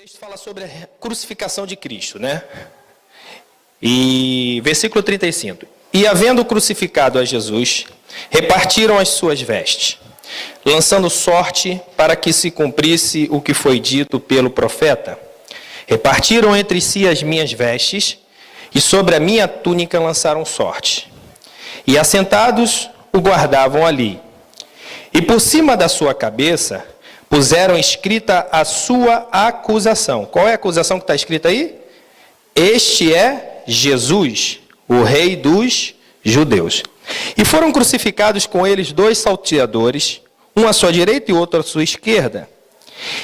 texto fala sobre a crucificação de Cristo, né? E versículo 35. E havendo crucificado a Jesus, repartiram as suas vestes, lançando sorte para que se cumprisse o que foi dito pelo profeta. Repartiram entre si as minhas vestes, e sobre a minha túnica lançaram sorte. E assentados o guardavam ali. E por cima da sua cabeça puseram escrita a sua acusação. Qual é a acusação que está escrita aí? Este é Jesus, o Rei dos Judeus. E foram crucificados com eles 2 salteadores, um à sua direita e outro à sua esquerda.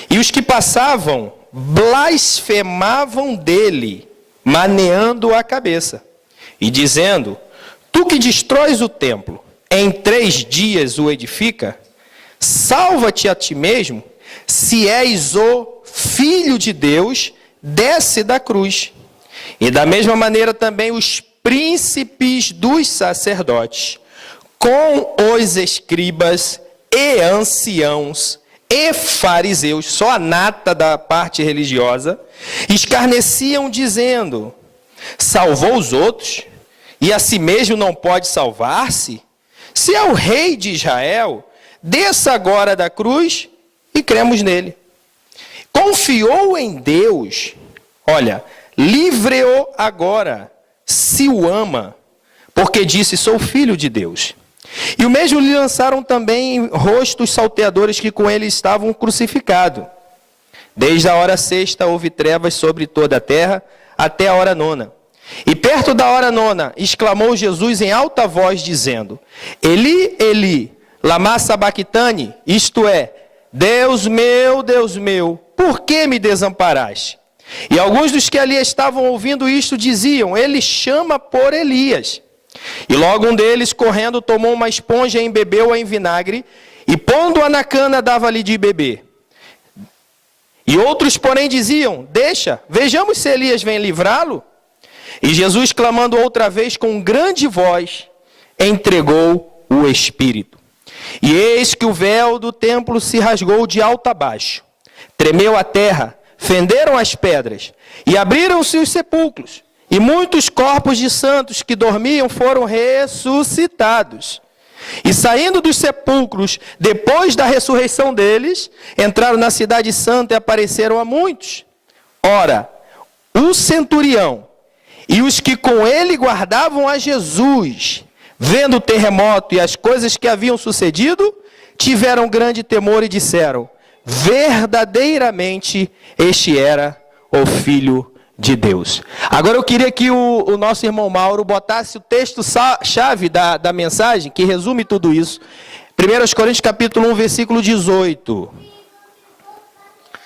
E os que passavam blasfemavam dele, maneando a cabeça, e dizendo: Tu que destróis o templo, em 3 dias o edifica, salva-te a ti mesmo, se és o Filho de Deus, desce da cruz. E da mesma maneira também os príncipes dos sacerdotes, com os escribas e anciãos e fariseus, só a nata da parte religiosa, escarneciam dizendo: salvou os outros, e a si mesmo não pode salvar-se? Se é o rei de Israel, desça agora da cruz e cremos nele. Confiou em Deus, olha, livre-o agora, se o ama, porque disse: sou filho de Deus. E o mesmo lhe lançaram também em rosto os salteadores que com ele estavam crucificados. Desde a hora 6ª houve trevas sobre toda a terra, até a hora 9ª. E perto da hora 9ª, exclamou Jesus em alta voz, dizendo: Eli, Eli, lama sabachthani, isto é, Deus meu, por que me desamparaste? E alguns dos que ali estavam ouvindo isto diziam: ele chama por Elias. E logo um deles, correndo, tomou uma esponja e embebeu-a em vinagre, e pondo-a na cana, dava-lhe de beber. E outros, porém, diziam: deixa, vejamos se Elias vem livrá-lo. E Jesus, clamando outra vez com grande voz, entregou o Espírito. E eis que o véu do templo se rasgou de alto a baixo. Tremeu a terra, fenderam as pedras, e abriram-se os sepulcros. E muitos corpos de santos que dormiam foram ressuscitados. E saindo dos sepulcros, depois da ressurreição deles, entraram na cidade santa e apareceram a muitos. Ora, o centurião e os que com ele guardavam a Jesus, vendo o terremoto e as coisas que haviam sucedido, tiveram grande temor e disseram: verdadeiramente este era o Filho de Deus. Agora eu queria que o nosso irmão Mauro botasse o texto-chave da mensagem, que resume tudo isso. 1 Coríntios capítulo 1, versículo 18.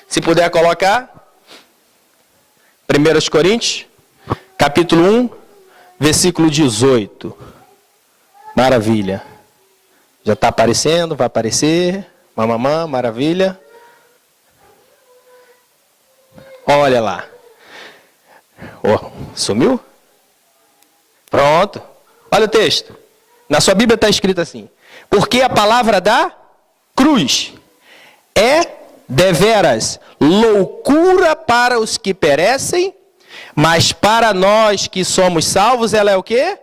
Se puder colocar. 1 Coríntios capítulo 1, versículo 18. Maravilha. Já está aparecendo, vai aparecer. Mamamã, maravilha. Olha lá. Oh, sumiu? Pronto. Olha o texto. Na sua Bíblia está escrito assim: porque a palavra da cruz é deveras loucura para os que perecem, mas para nós que somos salvos, ela é o quê?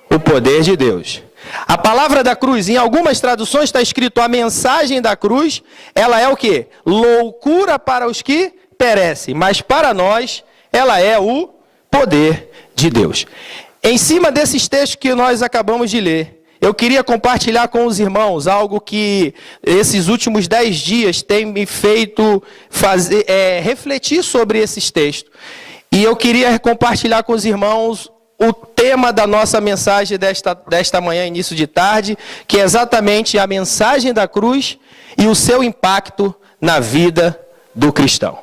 O poder de Deus. A palavra da cruz, em algumas traduções está escrito a mensagem da cruz, ela é o quê? Loucura para os que perecem, mas para nós ela é o poder de Deus. Em cima desses textos que nós acabamos de ler, eu queria compartilhar com os irmãos algo que esses últimos 10 dias tem me feito refletir sobre esses textos. E eu queria compartilhar com os irmãos o tema da nossa mensagem desta manhã, início de tarde, que é exatamente a mensagem da cruz e o seu impacto na vida do cristão.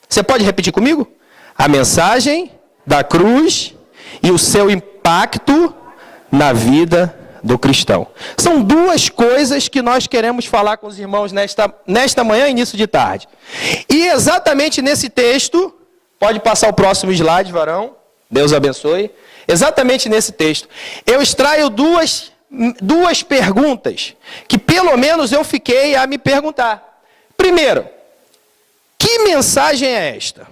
Você pode repetir comigo? A mensagem da cruz e o seu impacto na vida do cristão. São 2 coisas que nós queremos falar com os irmãos nesta manhã, início de tarde. E exatamente nesse texto, pode passar o próximo slide, varão, Deus abençoe. Exatamente nesse texto, eu extraio duas perguntas que pelo menos eu fiquei a me perguntar. Primeiro, que Que mensagem é esta?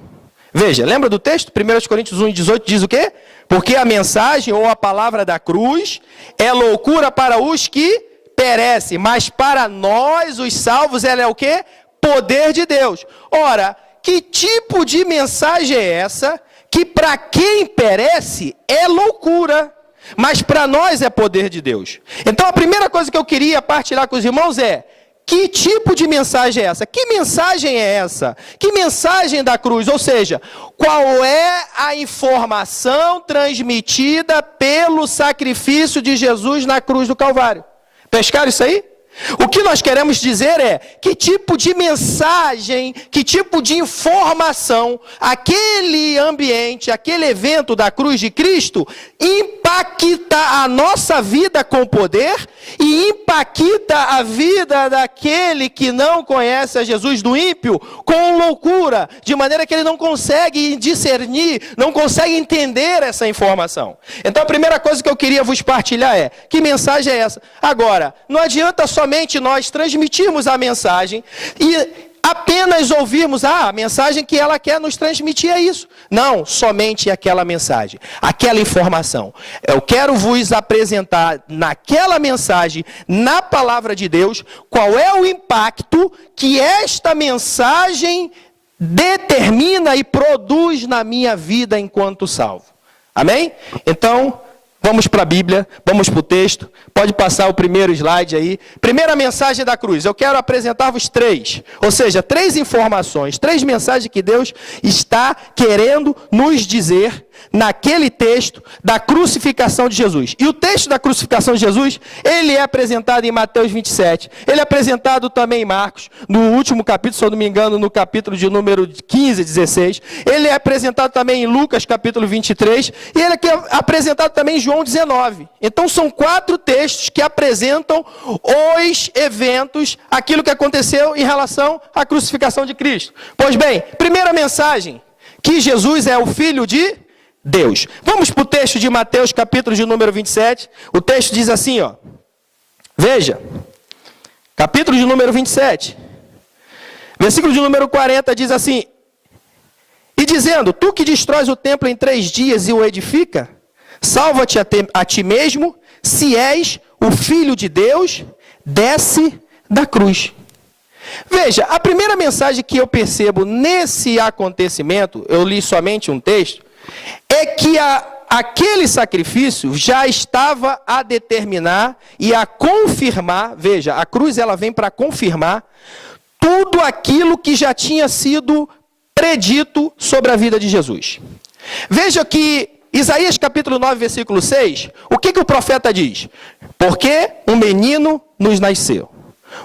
Veja, lembra do texto? 1 Coríntios 1,18 diz o quê? Porque a mensagem ou a palavra da cruz é loucura para os que perecem, mas para nós, os salvos, ela é o quê? Poder de Deus. Ora, que tipo de mensagem é essa que para quem perece é loucura, mas para nós é poder de Deus? Então a primeira coisa que eu queria partilhar com os irmãos é: que tipo de mensagem é essa? Que mensagem é essa? Que mensagem da cruz? Ou seja, qual é a informação transmitida pelo sacrifício de Jesus na cruz do Calvário? Pescaram isso aí? O que nós queremos dizer é que tipo de mensagem, que tipo de informação aquele ambiente, aquele evento da cruz de Cristo impacta a nossa vida com poder e impacta a vida daquele que não conhece a Jesus, do ímpio, com loucura, de maneira que ele não consegue discernir, não consegue entender essa informação. Então a primeira coisa que eu queria vos partilhar é: que mensagem é essa? Agora, não adianta somente nós transmitirmos a mensagem e apenas ouvirmos a mensagem que ela quer nos transmitir, é isso. Não, somente aquela mensagem, aquela informação. Eu quero vos apresentar naquela mensagem, na palavra de Deus, qual é o impacto que esta mensagem determina e produz na minha vida enquanto salvo. Amém? Então, vamos para a Bíblia, vamos para o texto. Pode passar o primeiro slide aí. Primeira mensagem da cruz. Eu quero apresentar-vos três. Ou seja, três informações, três mensagens que Deus está querendo nos dizer naquele texto da crucificação de Jesus. E o texto da crucificação de Jesus, ele é apresentado em Mateus 27. Ele é apresentado também em Marcos, no último capítulo, se eu não me engano, no capítulo de número 15, 16. Ele é apresentado também em Lucas, capítulo 23. E ele é apresentado também em João 19. Então são 4 textos que apresentam os eventos, aquilo que aconteceu em relação à crucificação de Cristo. Pois bem, primeira mensagem, que Jesus é o Filho de Deus. Vamos para o texto de Mateus, capítulo de número 27. O texto diz assim, ó. Veja, capítulo de número 27. Versículo de número 40 diz assim: e dizendo, tu que destróis o templo em 3 dias e o edifica, salva-te a ti mesmo, se és o Filho de Deus, desce da cruz. Veja, a primeira mensagem que eu percebo nesse acontecimento, eu li somente um texto, é que aquele sacrifício já estava a determinar e a confirmar. Veja, a cruz ela vem para confirmar tudo aquilo que já tinha sido predito sobre a vida de Jesus. Veja que Isaías capítulo 9, versículo 6, o que o profeta diz? Porque um menino nos nasceu,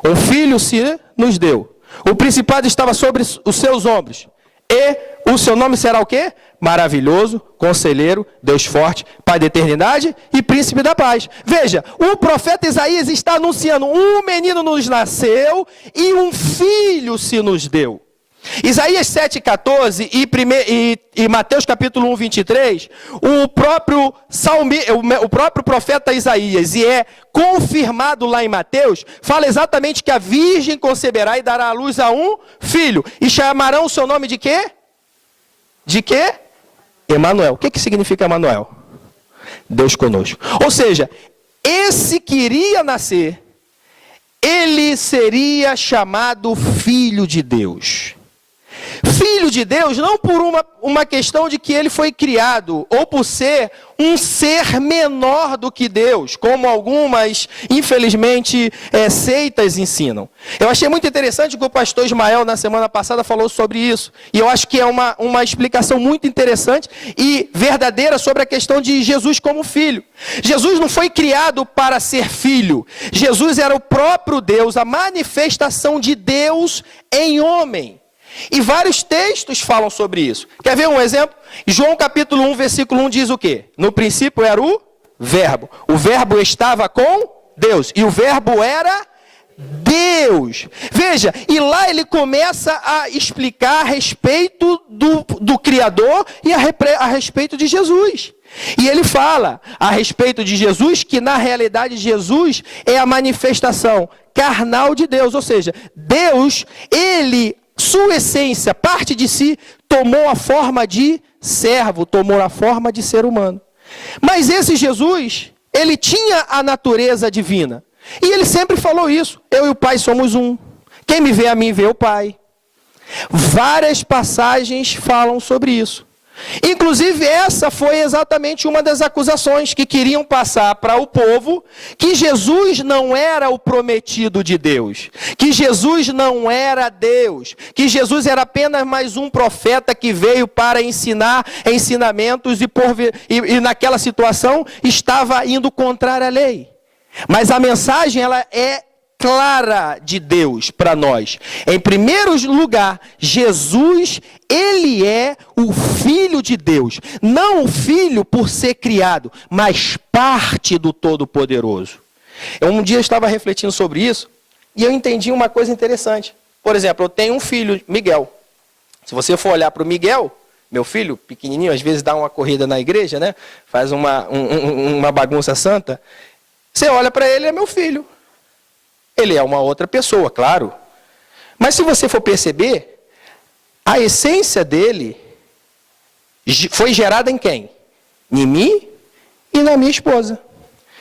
um filho se nos deu, o principado estava sobre os seus ombros, e o seu nome será o quê? Maravilhoso, Conselheiro, Deus forte, Pai da eternidade e Príncipe da paz. Veja, o profeta Isaías está anunciando: um menino nos nasceu e um filho se nos deu. Isaías 7,14 e Mateus capítulo 1, 23, o próprio profeta Isaías, e é confirmado lá em Mateus, fala exatamente que a virgem conceberá e dará à luz a um filho, e chamarão o seu nome de quê? De quê? Emanuel. O que significa Emanuel? Deus conosco. Ou seja, esse que iria nascer, ele seria chamado Filho de Deus. Filho de Deus, não por uma questão de que ele foi criado, ou por ser um ser menor do que Deus, como algumas, infelizmente, seitas ensinam. Eu achei muito interessante que o pastor Ismael, na semana passada, falou sobre isso. E eu acho que é uma explicação muito interessante e verdadeira sobre a questão de Jesus como filho. Jesus não foi criado para ser filho. Jesus era o próprio Deus, a manifestação de Deus em homem. E vários textos falam sobre isso. Quer ver um exemplo? João capítulo 1, versículo 1 diz o quê? No princípio era o verbo. O verbo estava com Deus. E o verbo era Deus. Veja, e lá ele começa a explicar a respeito do Criador e a respeito de Jesus. E ele fala a respeito de Jesus, que na realidade Jesus é a manifestação carnal de Deus. Ou seja, Deus, ele sua essência, parte de si, tomou a forma de servo, tomou a forma de ser humano. Mas esse Jesus, ele tinha a natureza divina. E ele sempre falou isso: eu e o Pai somos um. Quem me vê a mim, vê o Pai. Várias passagens falam sobre isso. Inclusive, essa foi exatamente uma das acusações que queriam passar para o povo, que Jesus não era o prometido de Deus, que Jesus não era Deus, que Jesus era apenas mais um profeta que veio para ensinar ensinamentos e naquela situação estava indo contrário à lei. Mas a mensagem, ela é clara de Deus para nós. Em primeiro lugar, Jesus, ele é o Filho de Deus. Não o Filho por ser criado, mas parte do Todo-Poderoso. Um dia eu estava refletindo sobre isso e eu entendi uma coisa interessante. Por exemplo, eu tenho um filho, Miguel. Se você for olhar para o Miguel, meu filho, pequenininho, às vezes dá uma corrida na igreja, né? Faz uma bagunça santa. Você olha para ele, é meu filho. Ele é uma outra pessoa, claro. Mas se você for perceber, a essência dele foi gerada em quem? Em mim e na minha esposa.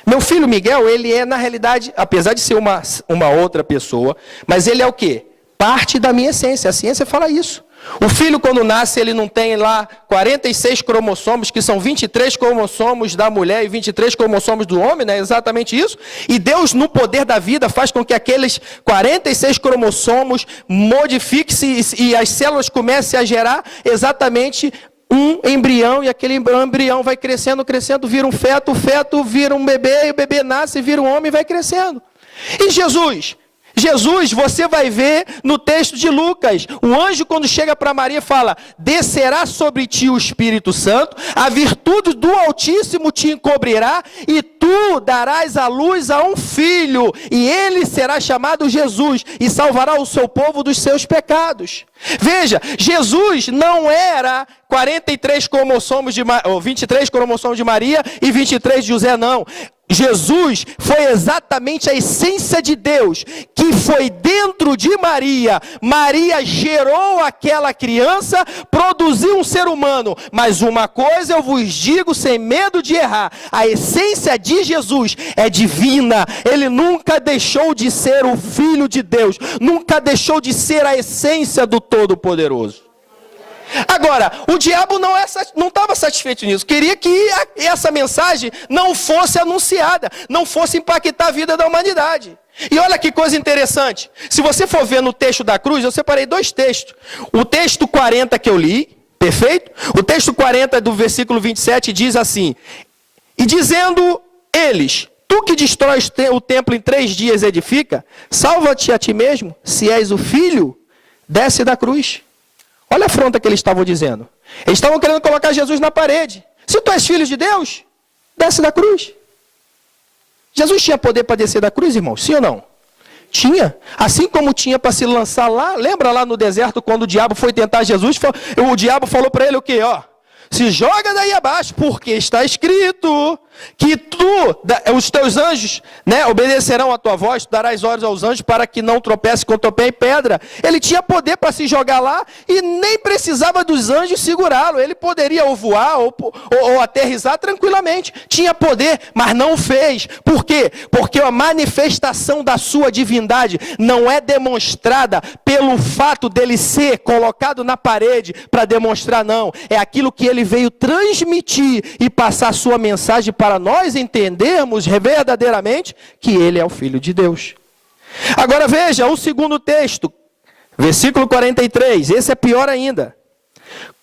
Meu filho Miguel, ele é, na realidade, apesar de ser uma outra pessoa, mas ele é o quê? Parte da minha essência. A ciência fala isso. O filho, quando nasce, ele não tem lá 46 cromossomos, que são 23 cromossomos da mulher e 23 cromossomos do homem, né? Exatamente isso. E Deus, no poder da vida, faz com que aqueles 46 cromossomos modifiquem-se e as células comecem a gerar exatamente um embrião, e aquele embrião vai crescendo, vira um feto, o feto vira um bebê, e o bebê nasce, vira um homem e vai crescendo. E Jesus, você vai ver no texto de Lucas, o anjo quando chega para Maria fala: descerá sobre ti o Espírito Santo, a virtude do Altíssimo te encobrirá, e tu darás à luz a um filho, e ele será chamado Jesus, e salvará o seu povo dos seus pecados. Veja, Jesus não era 43 cromossomos ou 23 cromossomos de Maria e 23 de José, não. Jesus foi exatamente a essência de Deus, que foi dentro de Maria. Maria gerou aquela criança, produziu um ser humano. Mas uma coisa eu vos digo sem medo de errar: a essência de Jesus é divina. Ele nunca deixou de ser o Filho de Deus, nunca deixou de ser a essência do Todo-Poderoso. Agora, o diabo não estava satisfeito nisso. Queria que essa mensagem não fosse anunciada, não fosse impactar a vida da humanidade. E olha que coisa interessante. Se você for ver no texto da cruz, eu separei 2 textos. O texto 40 que eu li, perfeito? O texto 40 do versículo 27 diz assim: e dizendo eles: tu que destróis o templo em 3 dias edifica, salva-te a ti mesmo, se és o Filho, desce da cruz. Olha a afronta que eles estavam dizendo. Eles estavam querendo colocar Jesus na parede. Se tu és filho de Deus, desce da cruz. Jesus tinha poder para descer da cruz, irmão? Sim ou não? Tinha. Assim como tinha para se lançar lá. Lembra lá no deserto, quando o diabo foi tentar Jesus? O diabo falou para ele o quê? Ó, se joga daí abaixo, porque está escrito que os teus anjos, né, obedecerão a tua voz, tu darás ordens aos anjos para que não tropece com teu pé em pedra. Ele tinha poder para se jogar lá e nem precisava dos anjos segurá-lo. Ele poderia ou voar ou aterrissar tranquilamente. Tinha poder, mas não o fez. Por quê? Porque a manifestação da sua divindade não é demonstrada pelo fato dele ser colocado na parede para demonstrar, não. É aquilo que ele veio transmitir e passar a sua mensagem para nós entendermos verdadeiramente que ele é o Filho de Deus. Agora veja o segundo texto, versículo 43, esse é pior ainda.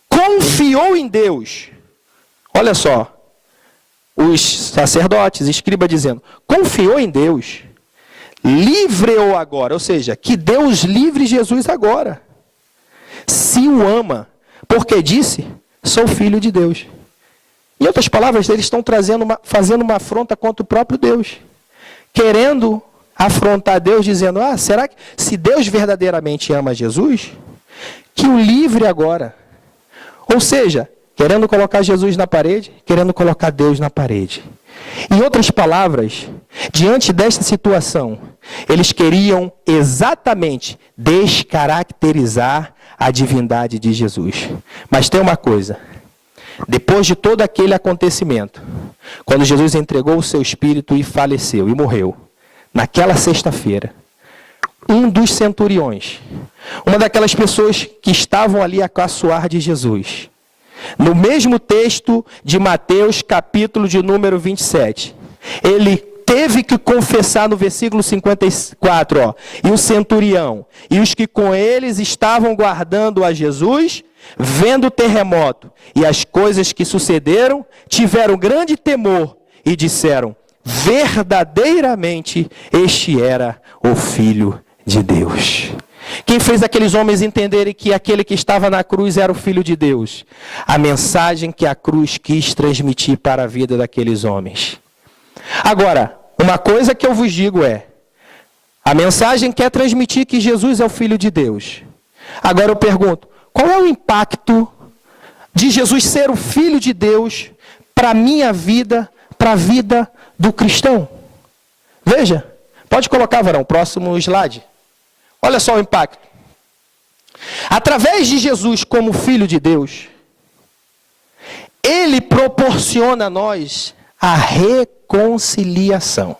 Confiou em Deus. Olha só, os sacerdotes, escriba dizendo, confiou em Deus, livre-o agora, ou seja, que Deus livre Jesus agora, se o ama, porque disse: sou filho de Deus. Em outras palavras, eles estão fazendo uma afronta contra o próprio Deus. Querendo afrontar Deus, dizendo: será que se Deus verdadeiramente ama Jesus, que o livre agora? Ou seja, querendo colocar Jesus na parede, querendo colocar Deus na parede. Em outras palavras, diante desta situação, eles queriam exatamente descaracterizar a divindade de Jesus. Mas tem uma coisa, depois de todo aquele acontecimento, quando Jesus entregou o seu espírito e faleceu e morreu, naquela sexta-feira, um dos centuriões, uma daquelas pessoas que estavam ali a caçoar de Jesus, no mesmo texto de Mateus, capítulo de número 27, ele teve que confessar no versículo 54, e o centurião, e os que com eles estavam guardando a Jesus, vendo o terremoto e as coisas que sucederam, tiveram grande temor e disseram: verdadeiramente este era o Filho de Deus. Quem fez aqueles homens entenderem que aquele que estava na cruz era o Filho de Deus? A mensagem que a cruz quis transmitir para a vida daqueles homens. Agora, uma coisa que eu vos digo é, a mensagem quer transmitir que Jesus é o Filho de Deus. Agora eu pergunto, qual é o impacto de Jesus ser o Filho de Deus para a minha vida, para a vida do cristão? Veja, pode colocar, Varão, próximo slide. Olha só o impacto. Através de Jesus como Filho de Deus, Ele proporciona a nós a reconciliação.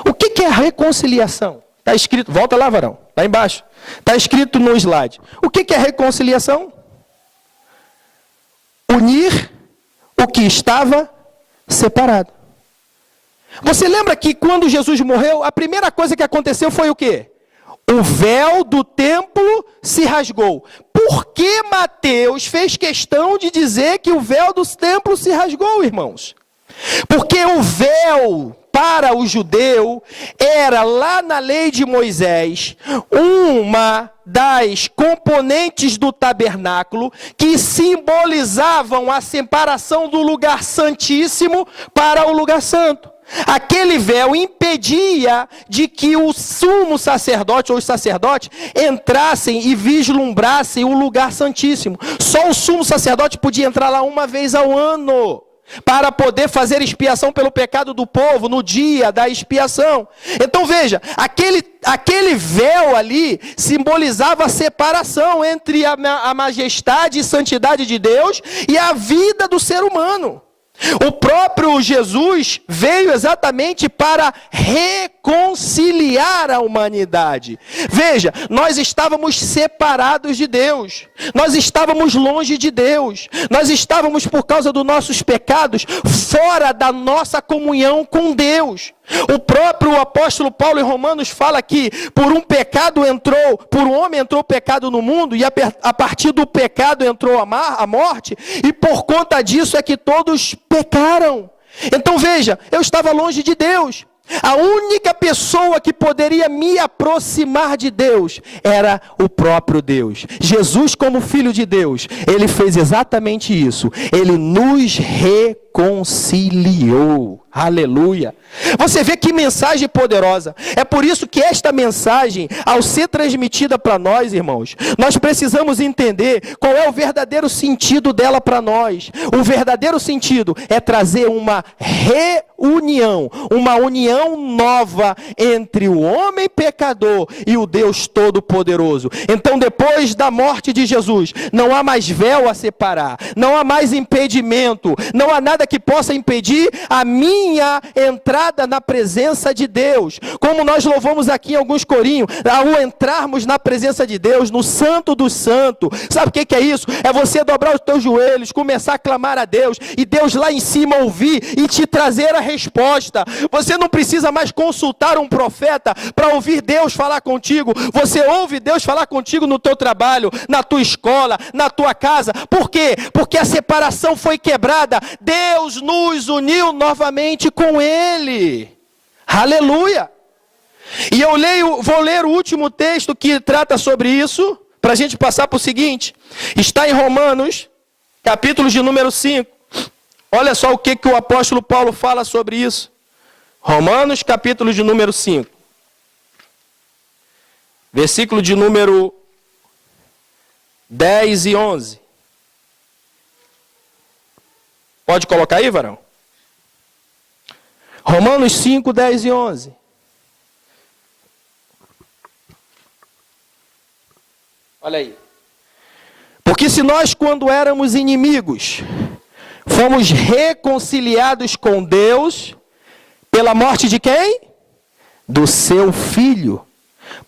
O que é a reconciliação? Está escrito, volta lá, Varão, lá embaixo. Está escrito no slide. O que é a reconciliação? Unir o que estava separado. Você lembra que quando Jesus morreu, a primeira coisa que aconteceu foi o quê? O véu do templo se rasgou. Por que Mateus fez questão de dizer que o véu do templo se rasgou, irmãos? Porque o véu para o judeu era, lá na lei de Moisés, uma das componentes do tabernáculo que simbolizavam a separação do lugar santíssimo para o lugar santo. Aquele véu impedia de que o sumo sacerdote ou os sacerdotes entrassem e vislumbrassem o lugar santíssimo. Só o sumo sacerdote podia entrar lá uma vez ao ano, para poder fazer expiação pelo pecado do povo no dia da expiação. Então veja, aquele véu ali simbolizava a separação entre a majestade e santidade de Deus e a vida do ser humano. O próprio Jesus veio exatamente para reconciliar a humanidade. Veja, nós estávamos separados de Deus, nós estávamos longe de Deus, nós estávamos, por causa dos nossos pecados, fora da nossa comunhão com Deus. O próprio apóstolo Paulo em Romanos fala que por um homem entrou o pecado no mundo, e a partir do pecado entrou a morte, e por conta disso é que todos pecaram. Então veja, eu estava longe de Deus. A única pessoa que poderia me aproximar de Deus era o próprio Deus. Jesus, como Filho de Deus, Ele fez exatamente isso. Ele nos reconciliou. Aleluia. Você vê que mensagem poderosa. É por isso que esta mensagem, ao ser transmitida para nós, irmãos, nós precisamos entender qual é o verdadeiro sentido dela para nós. O verdadeiro sentido é trazer uma reunião, uma união nova entre o homem pecador e o Deus Todo-Poderoso. Então, depois da morte de Jesus, não há mais véu a separar, não há mais impedimento, não há nada que possa impedir a minha entrada na presença de Deus. Como nós louvamos aqui em alguns corinhos, ao entrarmos na presença de Deus, no Santo do Santo, sabe o que é isso? É você dobrar os teus joelhos, começar a clamar a Deus, e Deus lá em cima ouvir e te trazer a resposta. Você não precisa mais consultar um profeta para ouvir Deus falar contigo. Você ouve Deus falar contigo no teu trabalho, na tua escola, na tua casa. Por quê? Porque a separação foi quebrada. Deus nos uniu novamente com Ele. Aleluia! E eu vou ler o último texto que trata sobre isso, para a gente passar para o seguinte. Está em Romanos, capítulo de número 5. Olha só o que o apóstolo Paulo fala sobre isso. Romanos, capítulo de número 5. Versículo de número 10 e 11. Pode colocar aí, Varão? Romanos 5, 10 e 11. Olha aí. Porque se nós, quando éramos inimigos, fomos reconciliados com Deus pela morte de quem? Do seu Filho.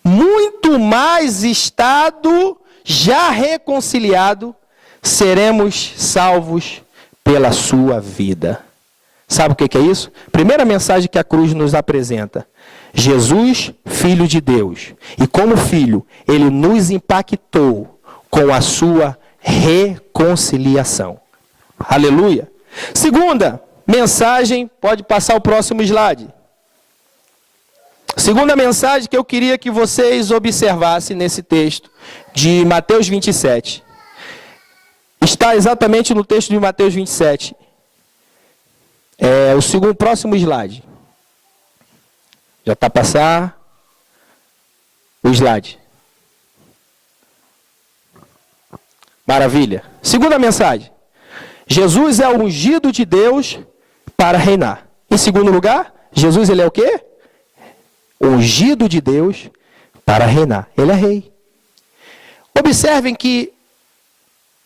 Muito mais estado já reconciliado, seremos salvos pela sua vida. Sabe o que é isso? Primeira mensagem que a cruz nos apresenta. Jesus, Filho de Deus. E como Filho, Ele nos impactou com a sua reconciliação. Aleluia. Segunda mensagem, pode passar o próximo slide. Segunda mensagem que eu queria que vocês observassem nesse texto de Mateus 27. Está exatamente no texto de Mateus 27. O próximo slide. Já está a passar o slide. Maravilha. Segunda mensagem. Jesus é o ungido de Deus para reinar. Em segundo lugar, Jesus ele é o quê? Ungido de Deus para reinar. Ele é rei. Observem que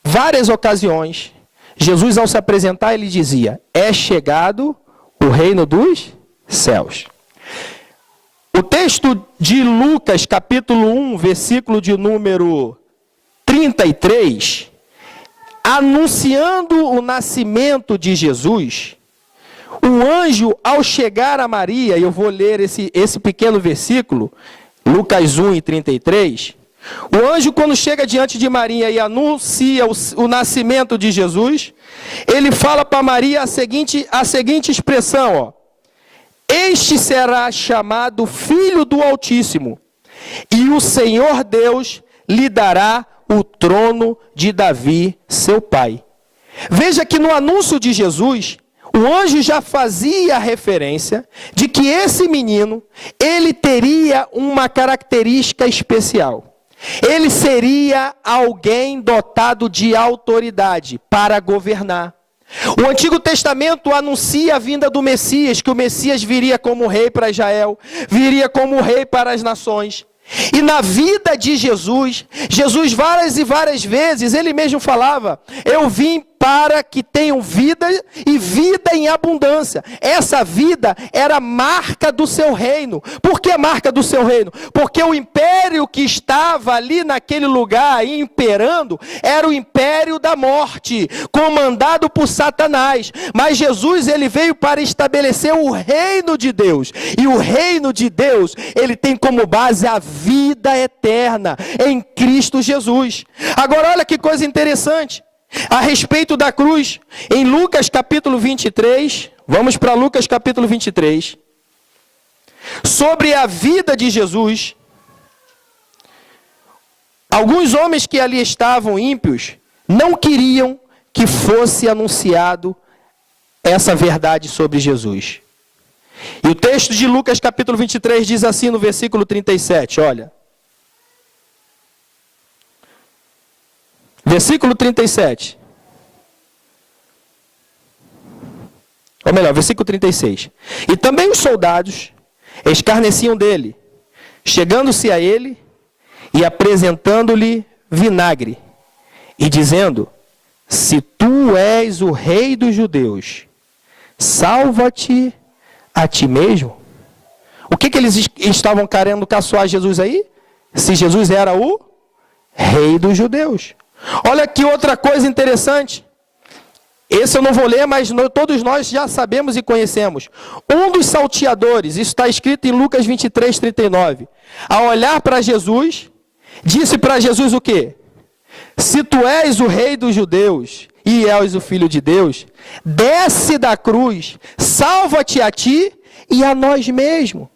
várias ocasiões, Jesus ao se apresentar, ele dizia, é chegado o reino dos céus. O texto de Lucas, capítulo 1, versículo de número 33, anunciando o nascimento de Jesus, o anjo, ao chegar a Maria, e eu vou ler esse pequeno versículo, Lucas 1 e 33, o anjo, quando chega diante de Maria e anuncia o nascimento de Jesus, ele fala para Maria a seguinte expressão, ó. Este será chamado Filho do Altíssimo, e o Senhor Deus lhe dará o trono de Davi, seu pai. Veja que no anúncio de Jesus, o anjo já fazia referência de que esse menino, ele teria uma característica especial. Ele seria alguém dotado de autoridade para governar. O Antigo Testamento anuncia a vinda do Messias, que o Messias viria como rei para Israel, viria como rei para as nações. E na vida de Jesus, várias e várias vezes, ele mesmo falava, eu vim para que tenham vida e vida em abundância. Essa vida era marca do seu reino. Por que marca do seu reino? Porque o império que estava ali naquele lugar imperando era o império da morte, comandado por Satanás. Mas Jesus, ele veio para estabelecer o reino de Deus. E o reino de Deus, ele tem como base a vida eterna em Cristo Jesus. Agora olha que coisa interessante. A respeito da cruz, em Lucas capítulo 23, vamos para Lucas capítulo 23, sobre a vida de Jesus, alguns homens que ali estavam ímpios, não queriam que fosse anunciado essa verdade sobre Jesus. E o texto de Lucas capítulo 23 diz assim no versículo 37, olha. Versículo 37. Ou melhor, versículo 36. E também os soldados escarneciam dele, chegando-se a ele e apresentando-lhe vinagre, e dizendo, se tu és o rei dos judeus, salva-te a ti mesmo. O que eles estavam querendo caçoar Jesus aí? Se Jesus era o rei dos judeus. Olha que outra coisa interessante. Esse eu não vou ler, mas todos nós já sabemos e conhecemos. Um dos salteadores, isso está escrito em Lucas 23, 39. Ao olhar para Jesus, disse para Jesus o quê? Se tu és o rei dos judeus e és o filho de Deus, desce da cruz, salva-te a ti e a nós mesmos.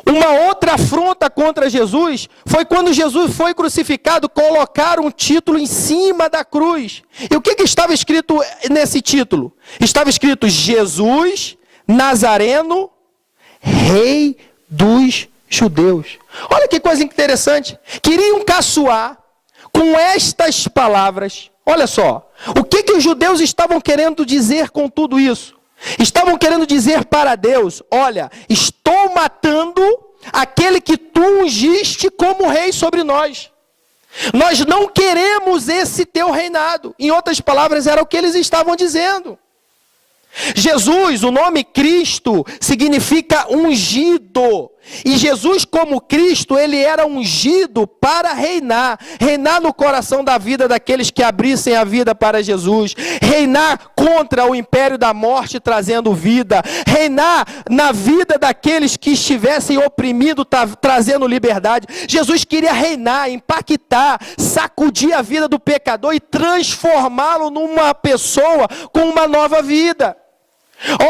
Uma outra afronta contra Jesus foi quando Jesus foi crucificado, colocaram um título em cima da cruz. E o que estava escrito nesse título? Estava escrito Jesus Nazareno, Rei dos Judeus. Olha que coisa interessante. Queriam caçoar com estas palavras. Olha só, o que os judeus estavam querendo dizer com tudo isso? Estavam querendo dizer para Deus: olha, estou matando aquele que tu ungiste como rei sobre nós. Nós não queremos esse teu reinado. Em outras palavras, era o que eles estavam dizendo. Jesus, o nome Cristo, significa ungido. E Jesus, como Cristo, ele era ungido para reinar. Reinar no coração da vida daqueles que abrissem a vida para Jesus. Reinar contra o império da morte, trazendo vida. Reinar na vida daqueles que estivessem oprimidos, trazendo liberdade. Jesus queria reinar, impactar, sacudir a vida do pecador e transformá-lo numa pessoa com uma nova vida.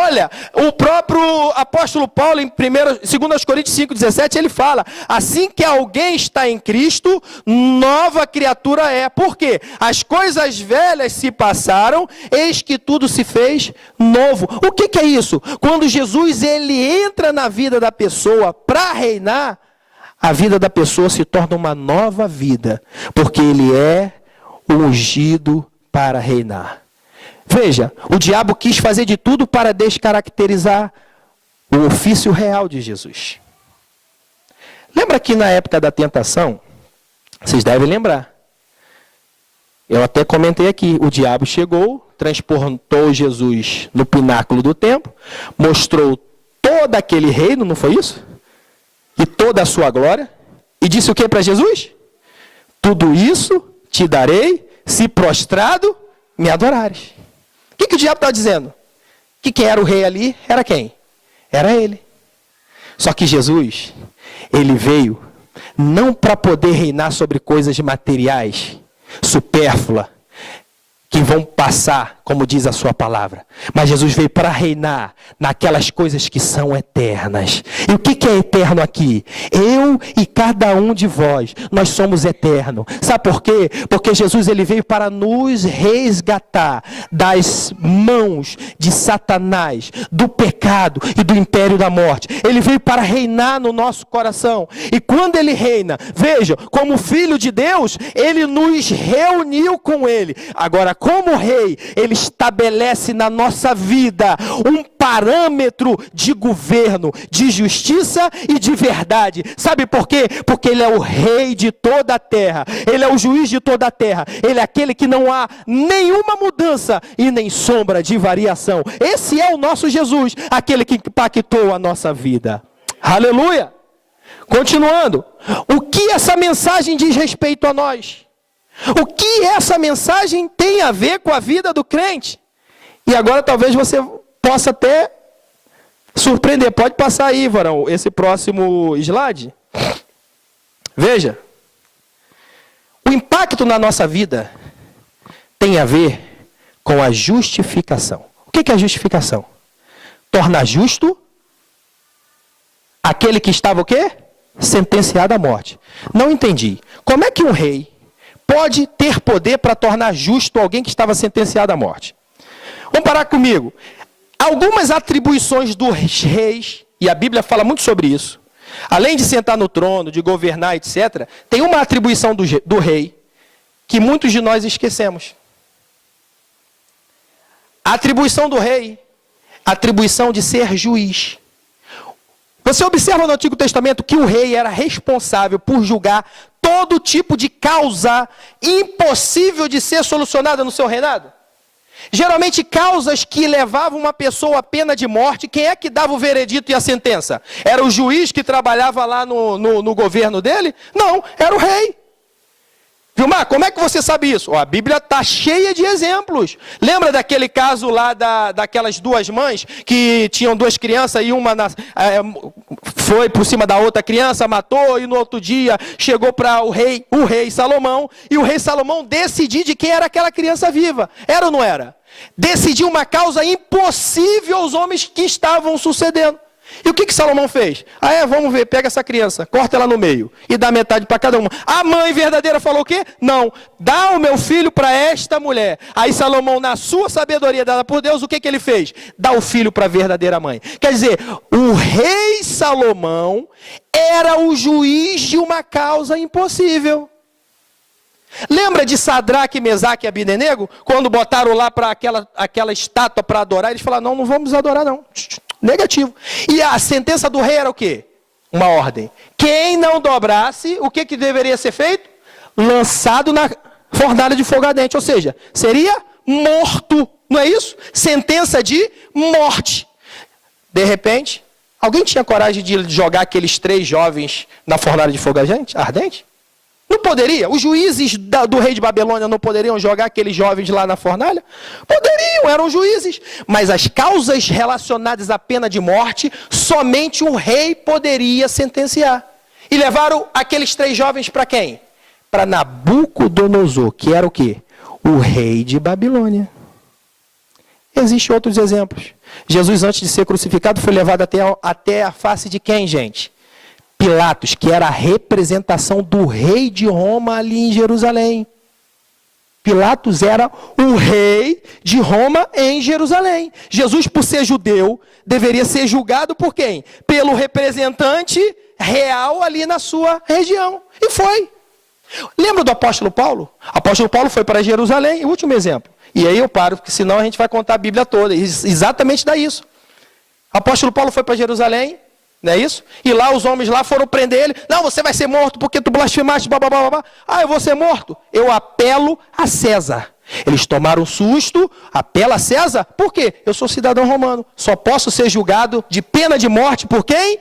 Olha, o próprio apóstolo Paulo, em 2 Coríntios 5,17, ele fala: assim que alguém está em Cristo, nova criatura é. Por quê? As coisas velhas se passaram, eis que tudo se fez novo. O que é isso? Quando Jesus ele entra na vida da pessoa para reinar, a vida da pessoa se torna uma nova vida, porque ele é ungido para reinar. Veja, o diabo quis fazer de tudo para descaracterizar o ofício real de Jesus. Lembra que na época da tentação, vocês devem lembrar, eu até comentei aqui, o diabo chegou, transportou Jesus no pináculo do templo, mostrou todo aquele reino, não foi isso? E toda a sua glória, e disse o que para Jesus? Tudo isso te darei, se prostrado me adorares. O que o diabo está dizendo? Que quem era o rei ali era quem? Era ele. Só que Jesus, ele veio não para poder reinar sobre coisas materiais, supérfluas, que vão passar, como diz a sua palavra. Mas Jesus veio para reinar naquelas coisas que são eternas. E o que é eterno aqui? Eu e cada um de vós, nós somos eternos. Sabe por quê? Porque Jesus ele veio para nos resgatar das mãos de Satanás, do pecado e do império da morte. Ele veio para reinar no nosso coração. E quando ele reina, veja, como filho de Deus, ele nos reuniu com ele. Agora, como rei, ele estabelece na nossa vida um parâmetro de governo, de justiça e de verdade. Sabe por quê? Porque ele é o rei de toda a terra. Ele é o juiz de toda a terra. Ele é aquele que não há nenhuma mudança e nem sombra de variação. Esse é o nosso Jesus, aquele que impactou a nossa vida. Aleluia! Continuando, o que essa mensagem diz respeito a nós? O que essa mensagem tem a ver com a vida do crente? E agora talvez você possa até surpreender. Pode passar aí, varão, esse próximo slide. Veja. O impacto na nossa vida tem a ver com a justificação. O que é a justificação? Tornar justo aquele que estava o quê? Sentenciado à morte. Não entendi. Como é que um rei pode ter poder para tornar justo alguém que estava sentenciado à morte? Vamos parar comigo. Algumas atribuições dos reis, e a Bíblia fala muito sobre isso, além de sentar no trono, de governar, etc., tem uma atribuição do rei que muitos de nós esquecemos. A atribuição do rei, a atribuição de ser juiz. Você observa no Antigo Testamento que o rei era responsável por julgar todo tipo de causa impossível de ser solucionada no seu reinado. Geralmente causas que levavam uma pessoa à pena de morte, quem é que dava o veredito e a sentença? Era o juiz que trabalhava lá no governo dele? Não, era o rei. Vilmar, como é que você sabe isso? A Bíblia está cheia de exemplos. Lembra daquele caso lá daquelas duas mães que tinham duas crianças e uma foi por cima da outra criança, matou, e no outro dia chegou para o rei Salomão, e o rei Salomão decidiu de quem era aquela criança viva. Era ou não era? Decidiu uma causa impossível aos homens que estavam sucedendo. E o que Salomão fez? Vamos ver, pega essa criança, corta ela no meio e dá metade para cada uma. A mãe verdadeira falou o quê? Não, dá o meu filho para esta mulher. Aí Salomão, na sua sabedoria dada por Deus, o que ele fez? Dá o filho para a verdadeira mãe. Quer dizer, o rei Salomão era o juiz de uma causa impossível. Lembra de Sadraque, Mesaque e Abdenego? Quando botaram lá para aquela estátua para adorar, eles falaram, não vamos adorar não. Negativo. E a sentença do rei era o quê? Uma ordem. Quem não dobrasse, o que deveria ser feito? Lançado na fornalha de fogo ardente. Ou seja, seria morto. Não é isso? Sentença de morte. De repente, alguém tinha coragem de jogar aqueles 3 jovens na fornalha de fogo ardente? Não poderia? Os juízes do rei de Babilônia não poderiam jogar aqueles jovens lá na fornalha? Poderiam, eram juízes. Mas as causas relacionadas à pena de morte, somente um rei poderia sentenciar. E levaram aqueles 3 jovens para quem? Para Nabucodonosor, que era o quê? O rei de Babilônia. Existem outros exemplos. Jesus, antes de ser crucificado, foi levado até a face de quem, gente? Pilatos, que era a representação do rei de Roma ali em Jerusalém. Pilatos era o rei de Roma em Jerusalém. Jesus, por ser judeu, deveria ser julgado por quem? Pelo representante real ali na sua região. E foi. Lembra do apóstolo Paulo? O apóstolo Paulo foi para Jerusalém, o último exemplo. E aí eu paro, porque senão a gente vai contar a Bíblia toda. Exatamente dá isso. O apóstolo Paulo foi para Jerusalém, não é isso? E lá os homens lá foram prender ele. Não, você vai ser morto porque tu blasfemaste, blá, blá, blá, blá. Ah, eu vou ser morto. Eu apelo a César. Eles tomaram um susto, apela a César. Por quê? Eu sou cidadão romano. Só posso ser julgado de pena de morte por quem?